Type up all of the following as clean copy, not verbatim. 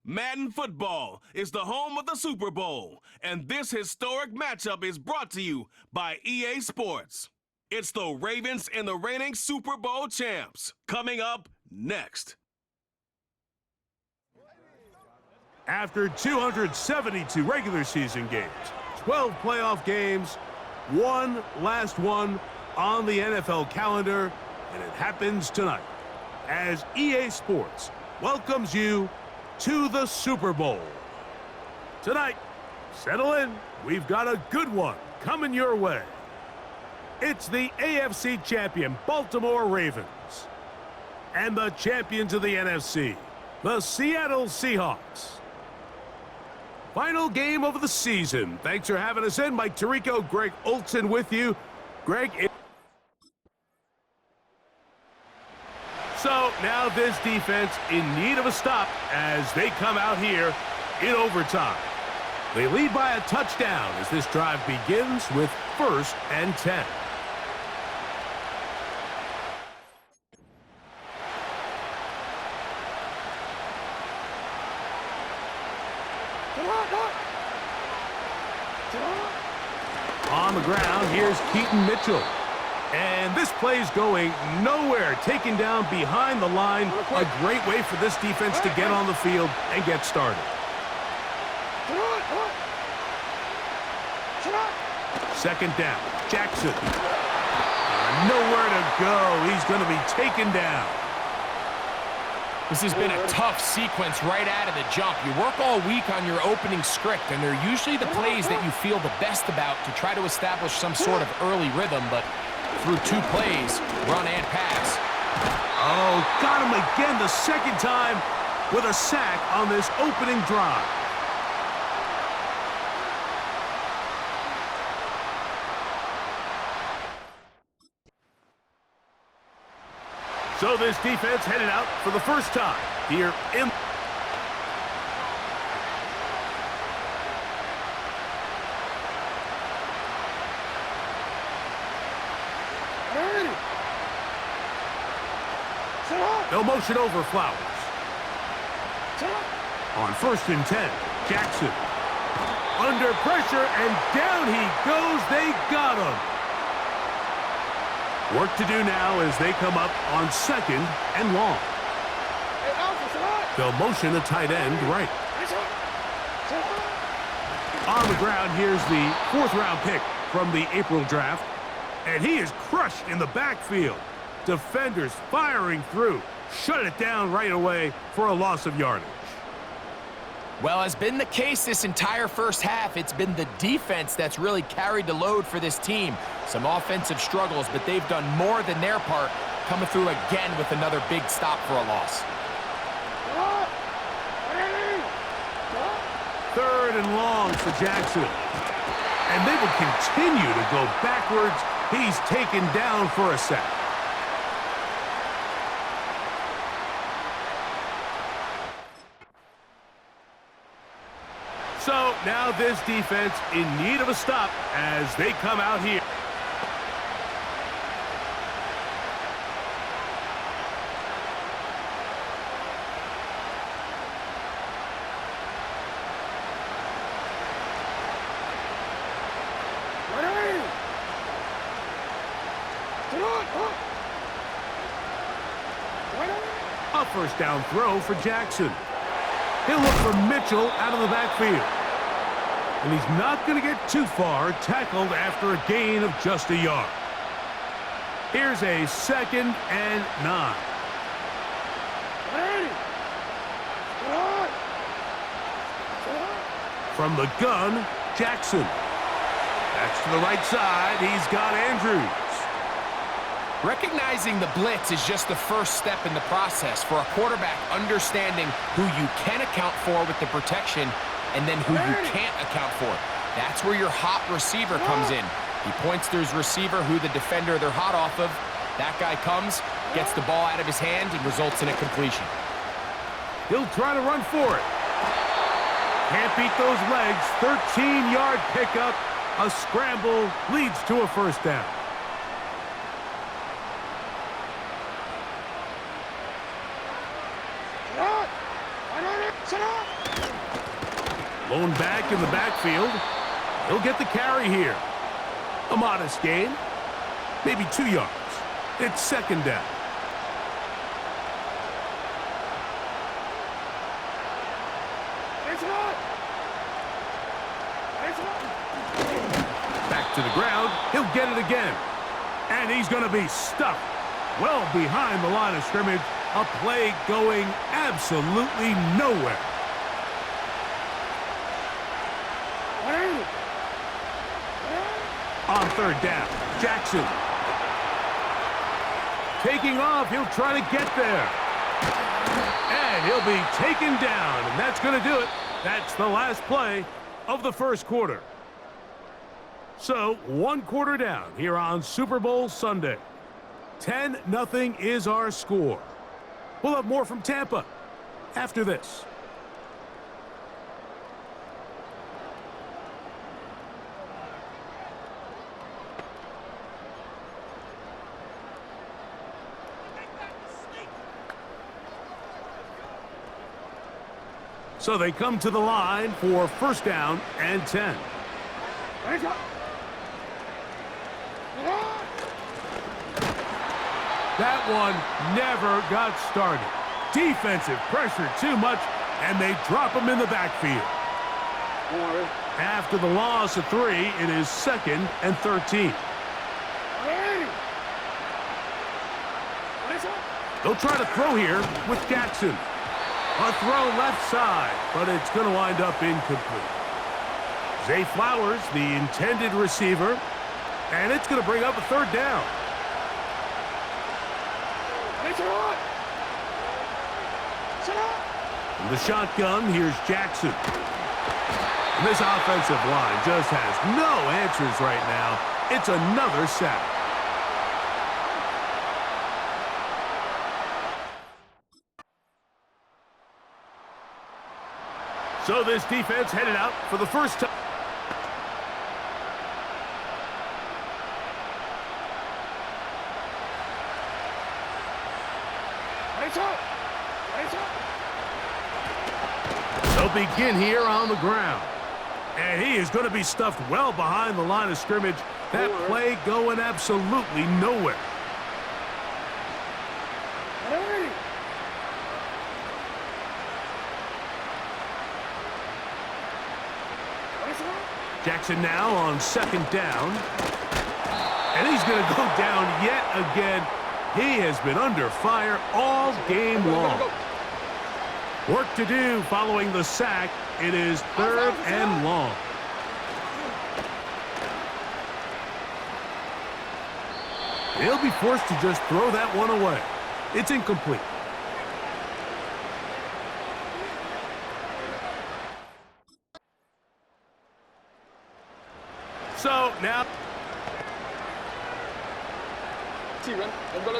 Madden Football is the home of the Super Bowl, and this historic matchup is brought to you by EA Sports. It's the Ravens and the reigning Super Bowl champs. Coming up next. After 272 regular season games, 12 playoff games, one last one on the NFL calendar, and it happens tonight as EA Sports welcomes you to the Super Bowl. Tonight, settle in. We've got a good one coming your way. It's the AFC champion Baltimore Ravens and the champions of the NFC, the Seattle Seahawks. Final game of the season. Thanks for having us in. Mike Tirico, Greg Olson with you. Greg. So now this defense in need of a stop as they come out here in overtime. They lead by a touchdown as this drive begins with 1st and 10. On the ground, here's Keaton Mitchell. And this play's going nowhere, taken down behind the line. A great way for this defense to get on the field and get started. Second down, Jackson. Nowhere to go. He's going to be taken down. This has been a tough sequence right out of the jump. You work all week on your opening script, and they're usually the plays that you feel the best about to try to establish some sort of early rhythm, but through 2 plays, run and pass. Oh, got him again the second time with a sack on this opening drive. So this defense headed out for the first time here in... They'll motion over Flowers. On 1st and 10, Jackson. Under pressure, and down he goes. They got him. Work to do now as they come up on 2nd and long. They'll motion a tight end right. On the ground, here's the 4th-round pick from the April draft. And he is crushed in the backfield. Defenders firing through. Shut it down right away for a loss of yardage. Well, as been the case this entire first half, it's been the defense that's really carried the load for this team. Some offensive struggles, but they've done more than their part, coming through again with another big stop for a loss. 3rd and long for Jackson. And they will continue to go backwards. He's taken down for a sack. So now this defense in need of a stop as they come out here. A 1st down throw for Jackson. He'll look for Mitchell out of the backfield. And he's not going to get too far, tackled after a gain of just a yard. Here's a 2nd and 9. From the gun, Jackson. That's to the right side. He's got Andrews. Recognizing the blitz is just the first step in the process for a quarterback understanding who you can account for with the protection and then who you can't account for. That's where your hot receiver comes in. He points to his receiver who the defender they're hot off of. That guy comes, gets the ball out of his hand, and results in a completion. He'll try to run for it. Can't beat those legs. 13-yard pickup. A scramble leads to a 1st down. Blown back in the backfield. He'll get the carry here. A modest gain. Maybe 2 yards. It's second down. Back to the ground. He'll get it again. And he's going to be stuffed well behind the line of scrimmage. A play going absolutely nowhere. On third down, Jackson. Taking off, he'll try to get there. And he'll be taken down, and that's going to do it. That's the last play of the first quarter. So, 1 quarter down here on Super Bowl Sunday. 10-0 is our score. We'll have more from Tampa after this. So they come to the line for first down and 10. That one never got started. Defensive pressure too much, and they drop him in the backfield. After the loss of 3, it is 2nd and 13. They'll try to throw here with Jackson. A throw left side, but it's going to wind up incomplete. Zay Flowers, the intended receiver, and it's going to bring up a third down. From the shotgun, here's Jackson. And this offensive line just has no answers right now. It's another sack. So this defense headed out for the first time. They'll begin here on the ground. And he is going to be stuffed well behind the line of scrimmage. That play going absolutely nowhere. Jackson now on second down. And he's going to go down yet again. He has been under fire all game long. Work to do following the sack. It is 3rd and long. He'll be forced to just throw that one away. It's incomplete. So now, let's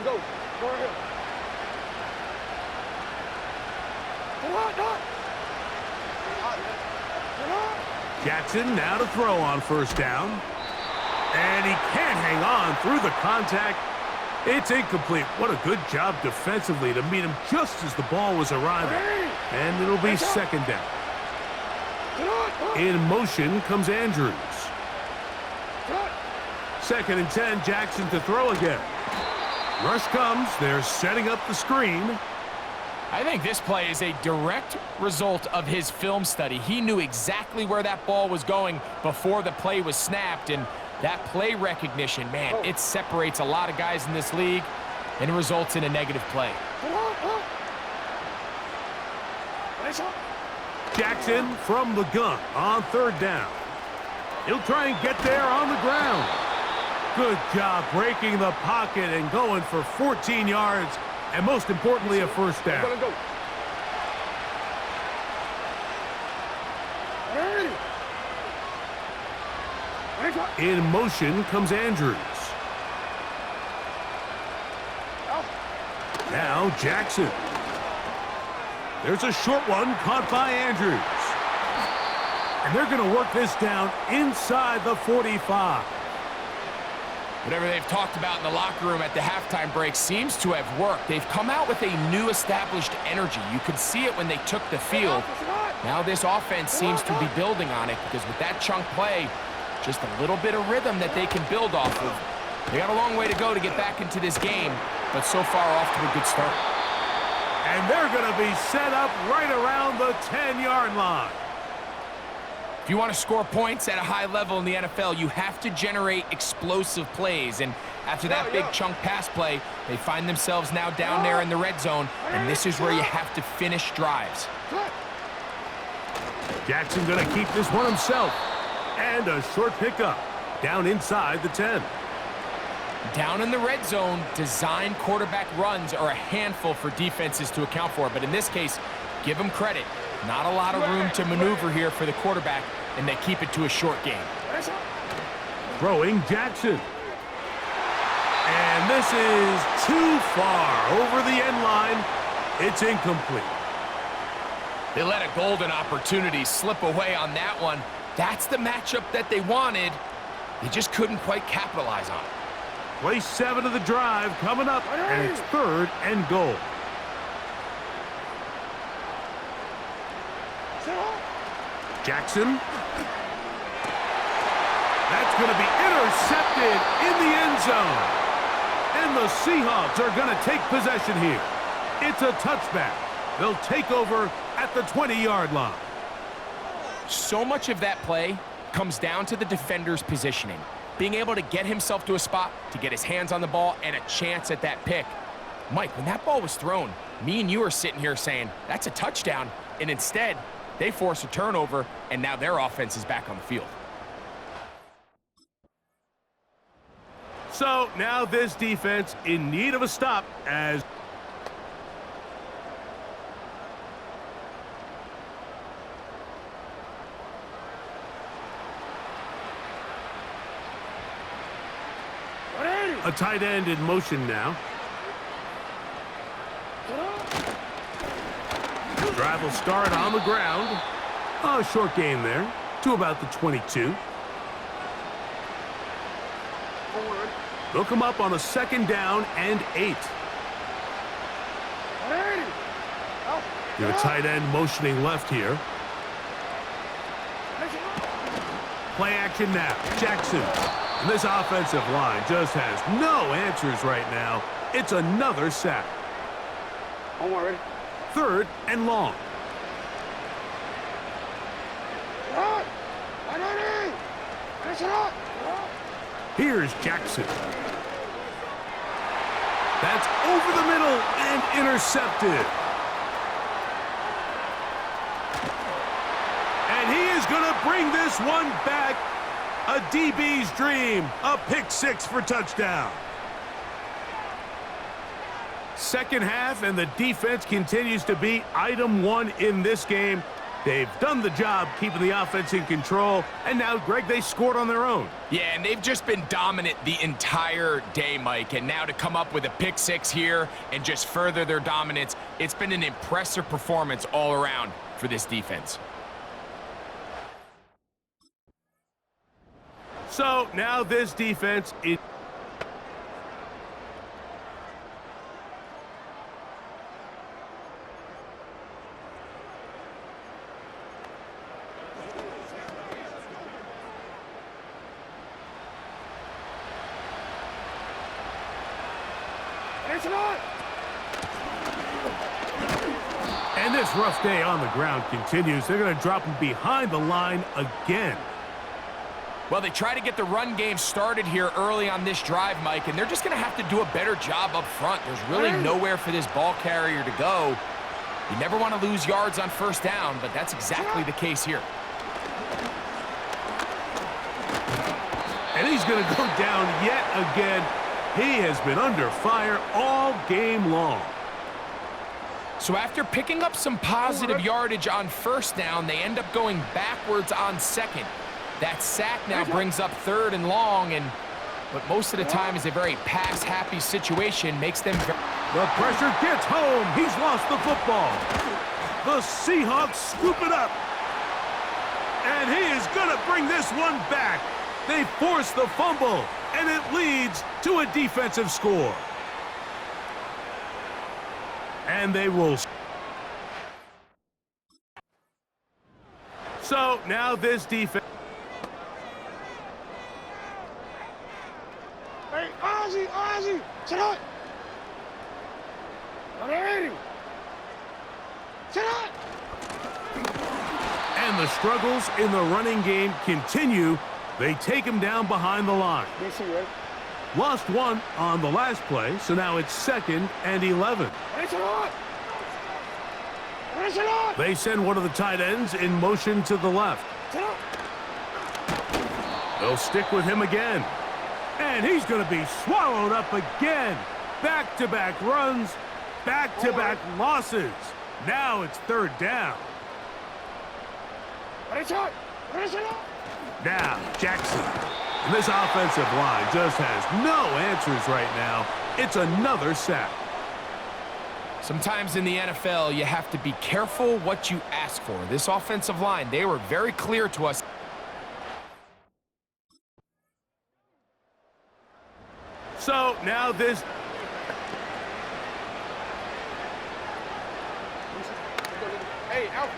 go. Go ahead. Jackson now to throw on first down. And he can't hang on through the contact. It's incomplete. What a good job defensively to meet him just as the ball was arriving. And it'll be second down. In motion comes Andrews. 2nd and 10, Jackson to throw again. Rush comes. They're setting up the screen. I think this play is a direct result of his film study. He knew exactly where that ball was going before the play was snapped, and that play recognition, man, it separates a lot of guys in this league and results in a negative play. Jackson from the gun on third down. He'll try and get there on the ground. Good job breaking the pocket and going for 14 yards, and most importantly, a first down. In motion comes Andrews. Now Jackson. There's a short one caught by Andrews. And they're going to work this down inside the 45. Whatever they've talked about in the locker room at the halftime break seems to have worked. They've come out with a new established energy. You could see it when they took the field. Now this offense seems to be building on it because with that chunk play, just a little bit of rhythm that they can build off of. They got a long way to go to get back into this game, but so far off to a good start. And they're going to be set up right around the 10-yard line. If you want to score points at a high level in the NFL, you have to generate explosive plays. And after that big chunk pass play, they find themselves now down there in the red zone, and this is where you have to finish drives. Jackson going to keep this one himself. And a short pickup down inside the 10. Down in the red zone, design quarterback runs are a handful for defenses to account for. But in this case, give them credit. Not a lot of room to maneuver here for the quarterback, and they keep it to a short game. Throwing Jackson. And this is too far over the end line. It's incomplete. They let a golden opportunity slip away on that one. That's the matchup that they wanted. They just couldn't quite capitalize on it. Play 7 of the drive coming up, and it's 3rd and goal. Jackson. That's going to be intercepted in the end zone. And the Seahawks are going to take possession here. It's a touchback. They'll take over at the 20-yard line. So much of that play comes down to the defender's positioning. Being able to get himself to a spot, to get his hands on the ball, and a chance at that pick. Mike, when that ball was thrown, me and you are sitting here saying, that's a touchdown, and instead, they force a turnover, and now their offense is back on the field. So now this defense in need of a stop as a tight end in motion now. Drive will start on the ground. A short gain there to about the 22. They'll come up on a 2nd down and 8. The tight end motioning left here. Play action now. Jackson. And this offensive line just has no answers right now. It's another sack. 3rd and long. Here's Jackson. That's over the middle and intercepted. And he is going to bring this one back. A DB's dream. A pick 6 for touchdown. Second half, and the defense continues to be item 1 in this game. They've done the job keeping the offense in control, and now, Greg, they scored on their own. Yeah, and they've just been dominant the entire day, Mike, and now to come up with a pick 6 here and just further their dominance, it's been an impressive performance all around for this defense. So now this defense is... And this rough day on the ground continues. They're going to drop him behind the line again. Well, they try to get the run game started here early on this drive, Mike, and they're just going to have to do a better job up front. There's really nowhere for this ball carrier to go. You never want to lose yards on 1st down, but that's exactly the case here. And he's going to go down yet again. He has been under fire all game long. So after picking up some positive yardage on 1st down, they end up going backwards on 2nd. That sack now brings up 3rd and long, and what most of the time is a very pass-happy situation makes them... The pressure gets home. He's lost the football. The Seahawks scoop it up. And he is going to bring this one back. They force the fumble, and it leads to a defensive score. And they will. So now this defense. Hey, Ozzy, sit up. Alrighty. Sit up. And the struggles in the running game continue. They take him down behind the line. DC, right? Lost one on the last play, so now it's 2nd and 11. They send one of the tight ends in motion to the left. They'll stick with him again. And he's going to be swallowed up again. Back-to-back runs, back-to-back losses. Now it's 3rd down. Now, Jackson. And this offensive line just has no answers right now. It's another sack. Sometimes in the NFL, you have to be careful what you ask for. This offensive line, they were very clear to us. So now this. Hey, out.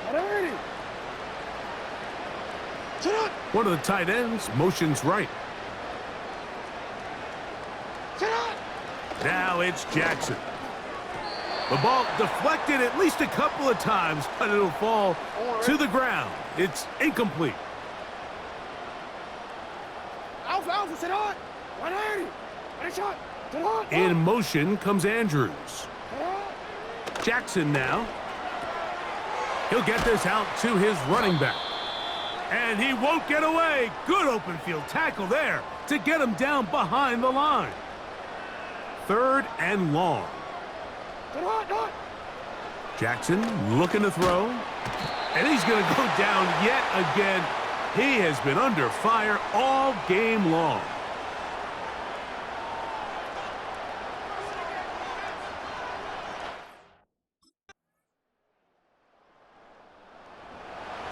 Alrighty. Sit up. One of the tight ends motions right. Sit up. Now it's Jackson. The ball deflected at least a couple of times, but it'll fall to the ground. It's incomplete. Alpha, sit on. 180. Ready, shot. Sit on. In motion comes Andrews. Jackson now. He'll get this out to his running back. And he won't get away. Good open field tackle there to get him down behind the line. 3rd and long. Jackson looking to throw. And he's going to go down yet again. He has been under fire all game long.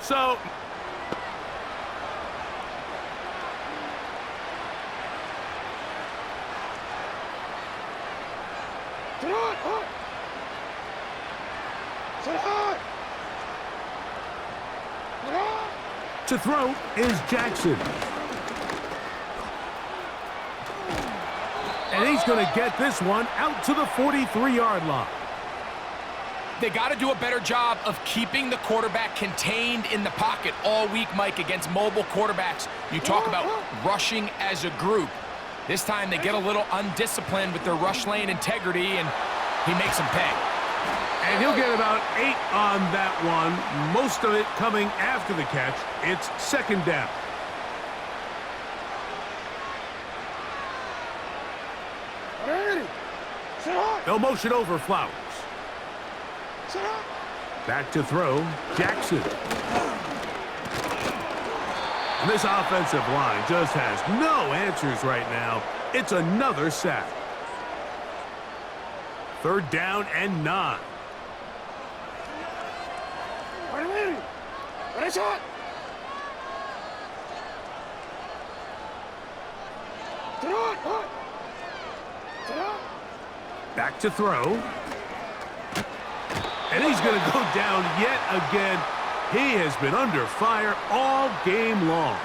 So to throw is Jackson. And he's going to get this one out to the 43-yard line. They got to do a better job of keeping the quarterback contained in the pocket all week, Mike, against mobile quarterbacks. You talk about rushing as a group. This time they get a little undisciplined with their rush lane integrity, and he makes them pay. And he'll get about 8 on that one, most of it coming after the catch. It's 2nd down. They'll motion over Flowers. Back to throw, Jackson. And this offensive line just has no answers right now. It's another sack. 3rd down and 9. Back to throw. And he's going to go down yet again. He has been under fire all game long.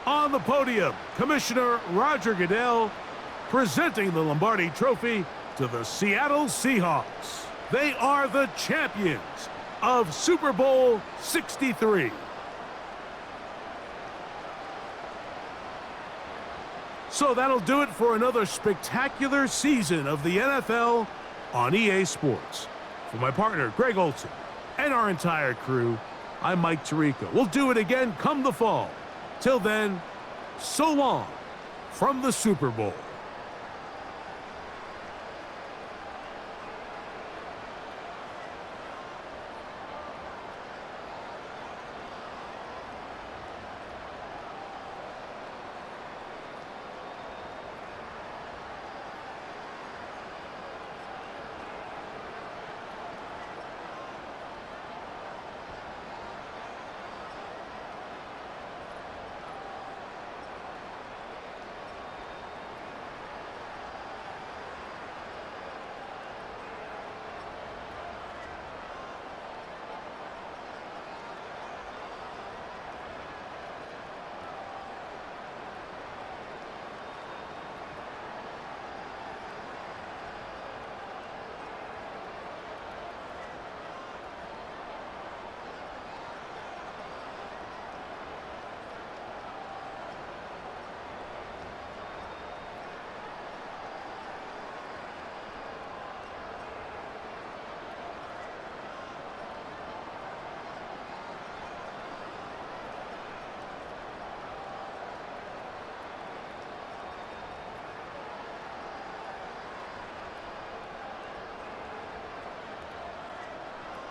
On the podium, Commissioner Roger Goodell presenting the Lombardi Trophy to the Seattle Seahawks. They are the champions of Super Bowl 63. So that'll do it for another spectacular season of the NFL on EA Sports. For my partner, Greg Olson, and our entire crew, I'm Mike Tirico. We'll do it again come the fall. Till then, so long from the Super Bowl.